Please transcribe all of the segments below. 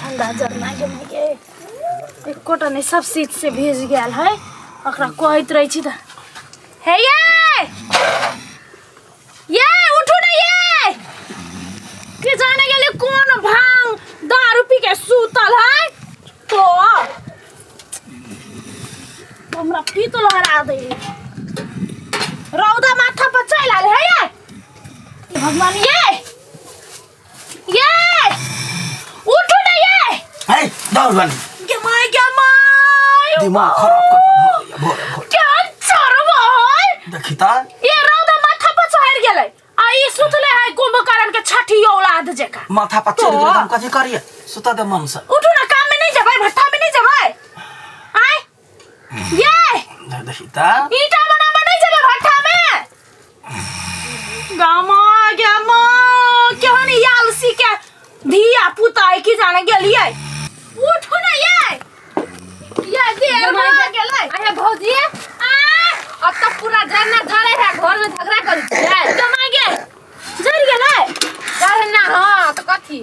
ठंडा जरना के एक कोटा ने सब सीट से भेज गया है अकरा कहत रही छी त हे ये उठो ना ये के जाने गेले कौन भांग दारू पी के सूतल है तो हमरा पीतल हरा दे रौदा माथा पर चल आले है ये भगवान ये उठो ना ये हे दौड़न के माय दिमाग खराब कर क्या चरवा है देखी ता ये रौदा माथा पर चढ़ गेले आ ई सुतले है कुंभकर्ण के छठी औलाद जेका माथा पर चढ़ गेल हम कथि करिए सुता दे मन से उठो ना काम में नहीं जबै भट्टा में नहीं जबै आय ये देखी ता ईटा बना नहीं जबै भट्टा में गामा केहन यालसी के धिया पुता है की जाने गेलिए उठो ना ये देर हो गेलै अरे भौजी अब तो पूरा जरना जरे है घर में झगड़ा करी छै कमा गे जर गेलै जरना हां तो कथी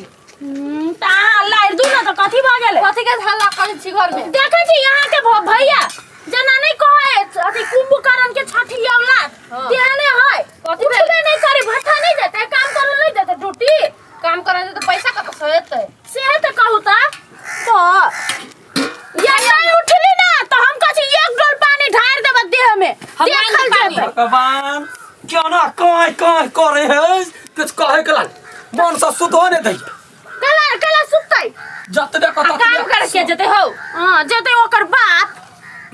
ता लाइर दू ना तो कथी भ गेलै कथी के हल्ला करै छी घर में देखै छी यहां के भैया जना नहीं कहे अथी कुंभकर्ण के छठी औलाद तेहने है कथी उठबे नहीं करे भट्टा नहीं देते काम करे नहीं देते ड्यूटी काम करे तो पैसा कत से हेतै से त कहू ता तो ये नहीं उठली ना तो हम कथी एक डोल पानी ढार देब देह में देखल जेतै भगवान क्यों ना कह करे है कुछ कहे के लाल मन से सुतो ने दई कला सुतै जत दे कत काम करे के जेते हो हां जेतै ओकर बाप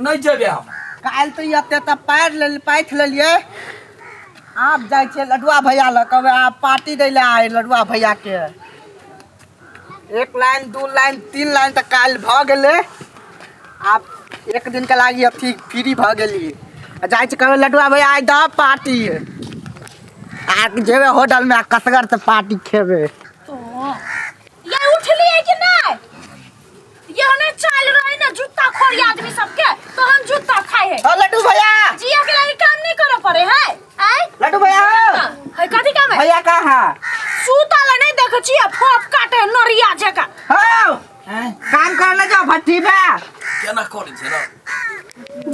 नहीं जेबे हम काल तो एते त पाइथ लेलिए आप जाय छे लडुआ भैया ल कहबे आप पार्टी दै ले आए लडुआ भैया के एक लाइन दू लाइन तीन लाइन तक काल भ गेले आप एक दिन के लागी अथी फ्री भ गेली जाय छे कहबे लडुआ भैया आइ द पार्टी आ जेबे होटल में कसगर से पार्टी खेबे तो ये उठली है कि नहीं ये हने चल रही ना जूता खोरी आदमी सबके तो हम जूता खाए है ओ लड्डू भैया जिया के लागी काम नहीं करे पड़े है आय लड्डू भैया है कथी काम है भैया कहाँ सूता ले नहीं देख छिया फोप काटे नरिया जका हो काम करने जाओ भट्टी पे केना करै छै रे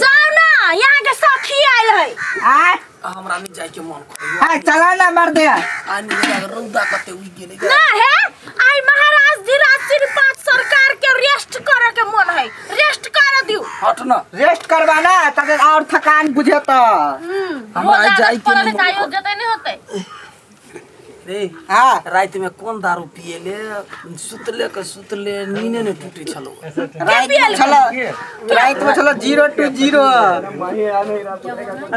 जाओ ना यहाँ के सखी आइल है आय हमरा नहीं जाय के मन करे हाय चला ना मर दे आनी रौदा कते उइ गेले ना है आई महाराज धीराज सिंह पांच सरकार के रेस्ट करे के मन है रेस्ट कर दियो हट ना रेस्ट करवाना तब और थकान बुझे तो हमरा जाय के पड़ले चाहिए जेते नहीं होते रे हाँ रात में कौन दारू पिएले सुतले नीने ने टूटे छलो रात में चलो 0 to 0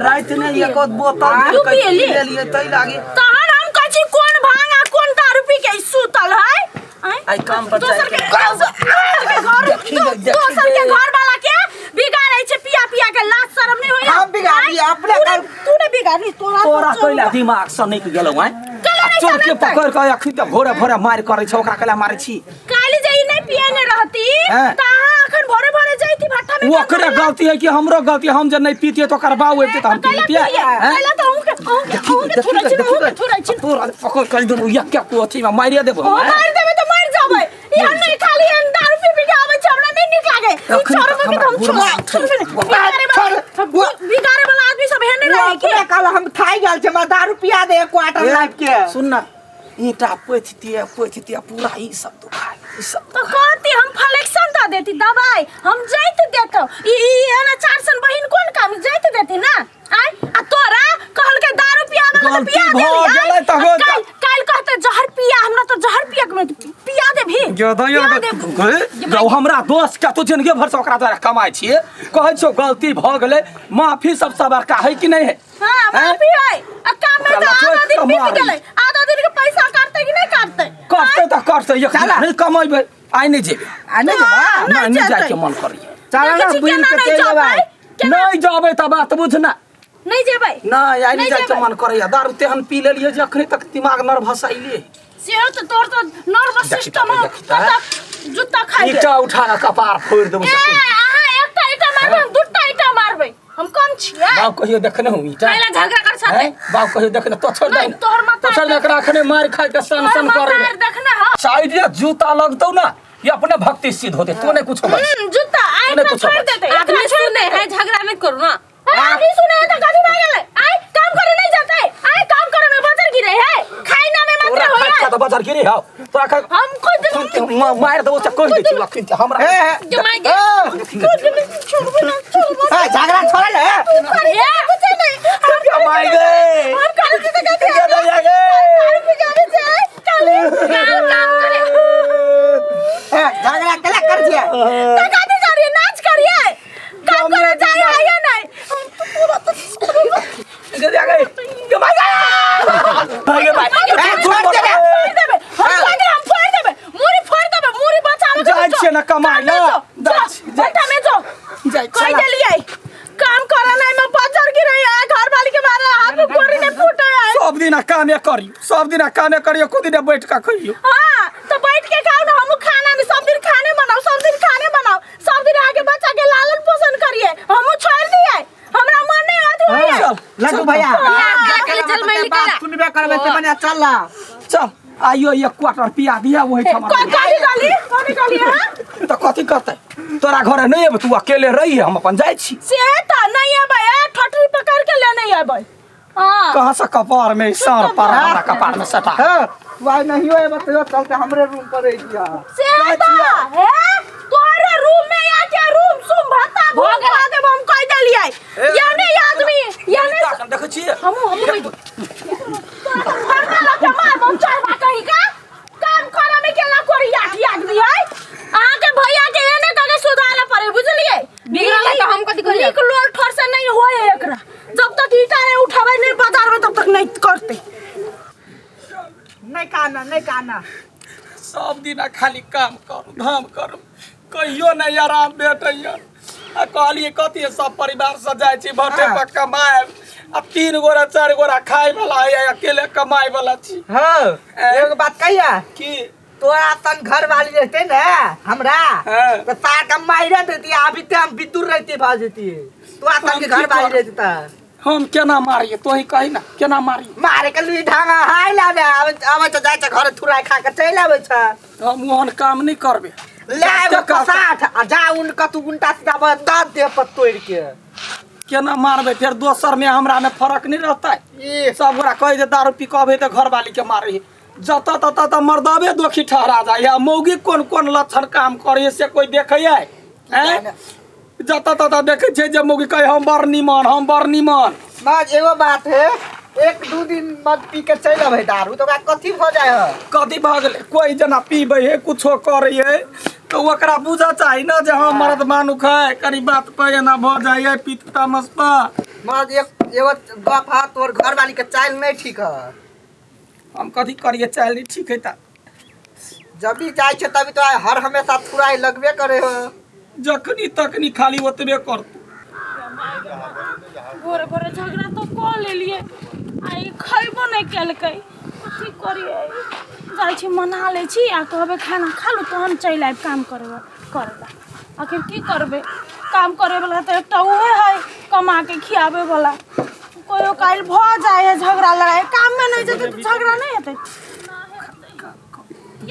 रात में एक बोतल तू पिएली? ले लिए तई लागे तहन हम कछि कौन भांगा कौन दारू पी के सुतल है आई काम पर दोसर के देखी दोसर के घर वाला के बिगाड़ै छै पिया के लाज शरम नहीं होया हम बिगाड़ी अपने कर तूने बिगाड़ी तोरा कइला दिमाग से नहीं गेलौ हैं चोर के पकड़ के अखी त भोरे मार करे छ ओकरा कला मारे छी काली जई नहीं पिए ने रहती ताहा अखन भोरे जईती भट्टा में ओकरे गलती है कि हमरो गलती हम जे नहीं पीतिए तो ओकर बाऊ एते त हम पीतिए पहले तो हम थोड़ा तोरा पकड़ कर देबो या क्या को अथी में मारिया देबो मार देबे तो मर जाबै यहाँ नहीं खाली दारू पी के आबै छै हमरा नहीं नीक लागे ई छोड़ के हम छोड़ बिगाड़े वाला आदमी सब हेने रहे के कल हम खाई गेल छे हमरा दारू पिया दे क्वार्टर लाइफ के सुन ना ईटा पोथितिया पूरा ई सब तो खाए ई सब तो कहती हम फ्लेक्शन दा देती दवाई हम जाइत देतो ई एना चारसन बहिन कोन काम जाइत देती ना आय आ तोरा कहल के दारू पिया वाला पिया दे काल कहते जहर पिया हमरा तो जहर पिया के पिया दे भी जो हमरा दोस्त का तो जिंदगी भर से ओकरा द्वारा कमाई छिए कहै छौ गलती भ गेलै माफी सबसे बड़का है कि नहीं है हां माफी है आ काम में तो आधा दिन बीत गेलै आधा दिन के पैसा काटते कि नहीं करते ये नहीं कमाइबे आइ नहीं जेबे नहीं जाय के मन करिए चला ना बुल के चल जेबै नहीं जाबे त बात बुझना नहीं जेबै नहीं आई नहीं जाय के मन करैया दारू तेहन पी लेलिए जे अखनी तक दिमाग नर्वस आइले से तो तोर तो नर्वस सिस्टम जूता खाइ ईटा उठा के कपार फोड़ देबो एकटा ईटा मारबै दूटा ईटा मारबै हम कम छियै बाप कहियो देखने हूं ईटा पहले झगड़ा कर साथे बाप कहियो देखने तो छोड़ दे तोहर माथा तो छोड़ दे एकरा अखने मार खाइ के सन करे देखना हां साइड ये जूता लगतो ना ये अपने भक्ति सिद्ध होते तू ने कुछ मत जूता आई तूने ना कुछ छोड़ मत। देते आदमी सुने है झगड़ा नहीं करो ना आदमी सुने तो कभी भागल आई काम करे नहीं जाते आई काम करे में बाजार गिरे है खाई ना में तोरा मात्र हो खाई है तो बाजार गिरे हो तोरा का हम खुद मार दो चक्कर दे छी लखिन हमरा जमाई छोड़बो ना झगड़ा छोड़ ले करे कुछ नहीं जमाई गे हम कर के तो कहते जा जा गे काम करे झगड़ा केला कर दिया कहते करिए नाच करिए काम करे जाए आया नहीं पूरा तो जा गे जमाई गे भाई छोड़ देबे हम फोड़ देबे मुरी बचावे जाय छे ना कमाई ना बैठा में जो जाय कोई देलिए काम करा नहीं मैं बाजार गिरे है घर वाली के बारे हाथ कोरी ने फूटे है सब दिन कामे करियो सब दिन कामे करियो खुद दिन बैठ का कहियो हां तो बैठ के खाओ ना हम खाना नहीं सब दिन खाने बनाओ सब दिन खाने बनाओ सब दिन आके बच्चा के लालन पोषण करिए हम छोड़ दिए हमरा मन नहीं आती है लड्डू भैया चल मैं निकला सुनबे करबे से बने चल चल आइयो एक क्वार्टर पिया दिया वही ठमा कौन गाली हां तो कथी करते तोरा घरे नहीं अब तू अकेले रही है हम अपन जाय छी से त नहीं है भैया ठठरी पकड़ के ले नहीं है भाई हां कहां से कपार में सर पर हमरा कपार में सटा वाई नहीं होए बतयो चलते हमरे रूम पर रह गया से त है तोरे रूम में या क्या रूम सुम भाता भोग ला दे हम कह देलिए यानी आदमी यानी देख छी हम फरना लगे मार हम चाहवा कहीं का काम करे में केला कोरी आदमी है आहा के भैया के एने कके सुधारे पड़े बुझलिए बिगड़ले तो हम कथि करिए एक लोल ठोर से नहीं होए एकरा जब तक ईटा ने उठावे नहीं बाजार में तब तक नहीं करते नहीं काना सब दिन खाली काम करू धाम करू कहियो नहीं आराम भेटैया आ कहलिए कथी सब परिवार से जाय छी भटे पर कमाए आ 3 गोरा 4 गोरा खाए वाला है अकेले कमाए वाला छी हां एगो बात कहिया की तोरा तन घर वाली रहते ना हमरा तो तार का मायरा देती अभी ते हम बितुर रहती भा जेती तोरा तन के घर वाली रहती त हम केना मारिए तो ही कही ना केना मारी मारे के लुई ढांगा हाय लावे आवे तो जाय छ घर थुराई खा के चल आवे छ हम ओहन काम नहीं करबे ले आवे कसाठ आ जा उन कतु उल्टा सीधा दाद दे पर तोड़ के केना मारबे फिर दोसर में हमरा में फर्क नहीं रहता ई सब गोरा कहे जे दारू पी कबे तो घर वाली के मारे जता तता त मर्दावे दोखी ठहरा जाए या मौगी कोन कोन लक्षण काम करे से कोई देखे हैं जता तता देखे छे जे मौगी कहे हम बड़ निमन बात एगो बात है 1-2 दिन मत पी के चल आवे दारू तो कथी हो जाय है कथी भ गेले कोई जना पीबे है कुछो करे है तो ओकरा बुझा चाही ना जे हम मर्द मानु खाए करी बात कहे ना भ जाए पीता मस्ता मत एगो गप है तोर घर वाली के चाल नहीं ठीक है हम कथी करिए चाल नहीं ठीक है ता जब भी जाय छ तभी तो हर हमेशा थुराई लगबे करे हो जखनी तखनी खाली ओतबे कर भोरे भोरे झगड़ा तो कह लेलिए आई खइबो नहीं केलकै की करिए जाय छी मना ले छी आ कहबे खाना खा लो तहन चल आइब काम करेला आखिर की करबे काम करे वाला तो एकटा ओहे है कमा के खियाबे वाला कोयो काल भ जाए है झगड़ा लड़ाई काम में नहीं जेते तो झगड़ा नहीं हेतै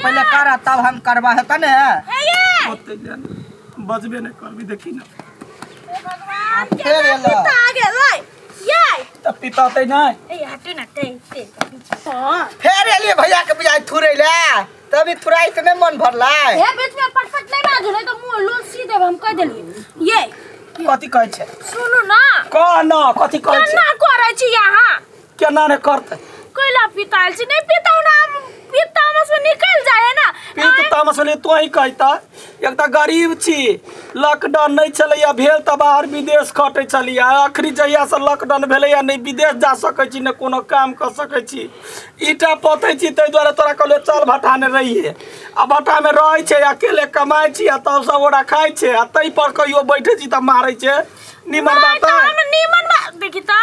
पहले कर तब हम करवा है तने हे ये ओते जान बजबे नहीं करबी देखी ना भगवान के फेर एलो। पिता आ गेलै ये त पिताते नहीं ए हटे ना ते हां फेर एलिए भैया के बुझाई थुरै ले तभी थुराई से नहीं मन भरला हे बीच में पटपट नहीं बाजू नहीं तो मुंह लोल सीधे हम कह देलिए ये कथी कहै छै सुनू ना कह ना कथी कहै छै केना करै छी यहाँ केना ने करते कोइला पिताल छी नहीं पिताऊ ना पिता में से निकल जाए ना पीत तामसले तो ही कहता एक त गरीब छी लॉकडाउन नहीं चलैया भेल त बाहर विदेश खटै चलिया आखरी जहिया से लॉकडाउन भेलैया नहीं विदेश जा सकै छी ने कोनो काम कर सकै छी ईटा पथै छी तै द्वारा तोरा कहले चल भट्टा में रहिए आ भट्टा में रहै छै अकेले कमाइ छी आ तब सब ओरा खाइ छै आ तै पर कहियो बैठे छी त मारै छै निमन बात हम निमन बात देखी त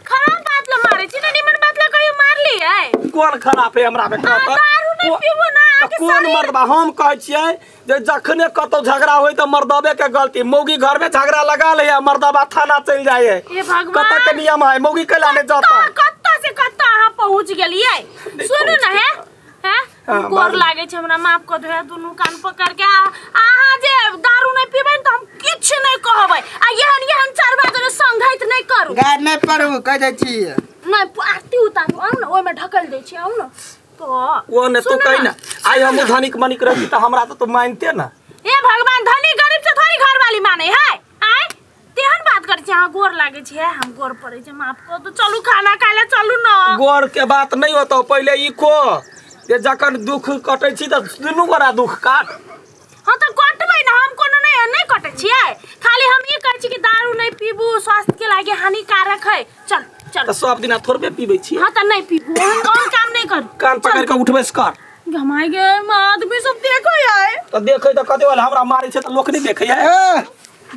खराब बात ल मारे छी ना निमन बात ल कहियो मार ली है कोन खराब है हमरा में कहता दारू नहीं पीबो ना आके कोन मर्दबा हम कहै छियै जे जखने कतौ झगड़ा होय त मर्दबे के गलती मौगी घर में झगड़ा लगा ले या मर्दबा थाना चल जाए है हे भगवान कत के नियम है मौगी कैला ने जाता कत्ता से कत्ता अहाँ पहुंच गेलिए सुनू ना है हाँ, गोर बाजू। लागे छै हमरा माफ कर दे दुनू कान पकड़ के अहाँ जे दारू नहीं पीबै त हम किछ नहीं कहबै आ एहन चार बार संघाइत नहीं करू गाय नहीं पड़ू कह दै छी नहीं आरती उतारू आउ न ओइमे ढकल दै छी आउ न तो वो ने तू कही ना आई हम धनिक मनिक रहती तो हमरा तो मानते ना। ए भगवान धनी गरीब से थोड़ी घर वाली माने है आय तेहन बात कर छै गोर लागे छै हम गोर पड़े छै माफ कर दो चलू खाना खाए ला चलू न गोर के बात नहीं होता पहले ई को जे जखन दुख कटै छी त दुनू गोरा दुख काट। हां त कटबै न हम कोनो नहीं कटै छियै खाली हम ई कहै छी कि दारू नहीं पीबू स्वास्थ्य के लागि हानिकारक है चल चल त सब दिन थोड़बे पीबै छी। हां त नहीं पीबू हम और काम नहीं कर कान पकड़ के उठबे से कर घमाई गे आदमी सब देखो आए तो देखे तो कते वाला हमरा मारे छै त लोक नहीं देखे है। ए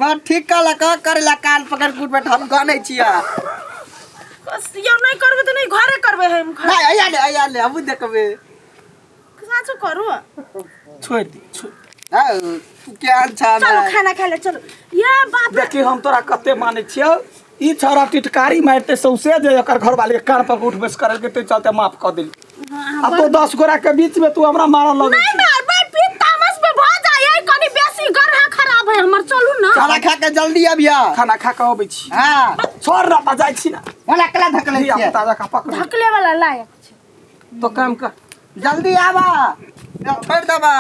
बात ठीक कहला का करेला कान पकड़ के बैठ हम गनै छिया बस यो नहीं करबे त नहीं घरे करबे हम नहीं आया ले अब देखबे साचो करू छोड़ दे छोड़। हां तू क्या अच्छा चलो खाना खाए ला चलो ये बाप रे देखी हम तोरा कते माने छियो ई छोरा टिटकारी मारते सौसे जे एकर घर वाले कान पर उठबे से करे के ते चलते माफ कर दिल। अब तो 10 गोरा के बीच में तू हमरा मारल लगे नहीं मारबै फिर तामस पे भ जाय कनी बेसी गरहा खराब है हमर चलू ना खाना खा के जल्दी अबिया खाना खा के आबै छी। हां छोड़ ना त जाय छी ना वाला कला धकले लिया छिया ताजा का पकड़ ढकले वाला लायक छै तो काम कर जल्दी आवा छोड़ दबा